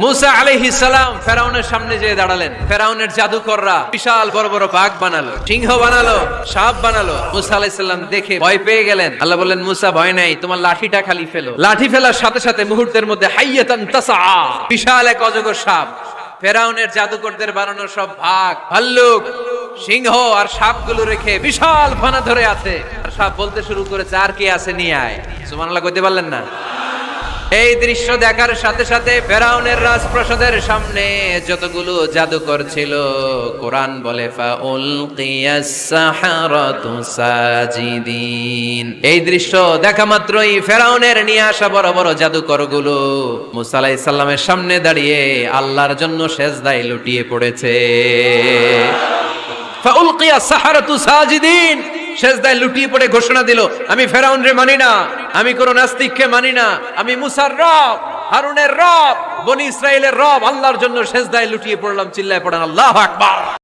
মুসা আলাইহিস সালাম ফেরাউনের সামনে যেয়ে দাঁড়ালেন। ফেরাউনের জাদুকররা বিশাল বড় বড় বাঘ বানালো, সিংহ বানালো, সাপ বানালো। মুসা আলাইহিস সালাম দেখে ভয় পেয়ে গেলেন। আল্লাহ বললেন, মুসা ভয় নাই, তোমার লাঠিটা খালি ফেলো। লাঠি ফেলার সাথে সাথে মুহূর্তের মধ্যে হাইয়াতান তাসআ, বিশাল এক অজগর সাপ। ফেরাউনের জাদুকরদের বানানো সব বাঘ, ভাল্লুক, সিংহ আর সাপগুলো রেখে বিশাল ফানা ধরে আছে। আর সাপ বলতে শুরু করেছে, আর কে আছে নিয়ে আয়। সুবহানাল্লাহ কইতে পারলেন না? এই দৃশ্য দেখার সাথে সাথে ফেরাউনের রাজপ্রাসাদের সামনে যতগুলো জাদুকর ছিল, কোরআন বলে ফাউলকিয়াস সাহারাতু সাজিদিন। এই দৃশ্য দেখা মাত্রই ফেরাউনের নিয়ে আসা বড় বড় জাদুকরগুলো মুসা আলাইহিস সালামের সামনে দাঁড়িয়ে আল্লাহর জন্য সেজদায় লুটিয়ে পড়েছে। ফাউলকিয়াস সাহারাতু সাজিদিন, সেজদায় লুটিয়ে পড়ে ঘোষণা দিল, আমি ফেরাউনরে মানি না, আমি কোন নাস্তিককে মানি না, আমি মুসার রব, হারুনের রব, বনি ইসরাইলের রব, আল্লাহর জন্য সেজদায় লুটিয়ে পড়লাম। চিল্লায় পড়েন আল্লাহু আকবার।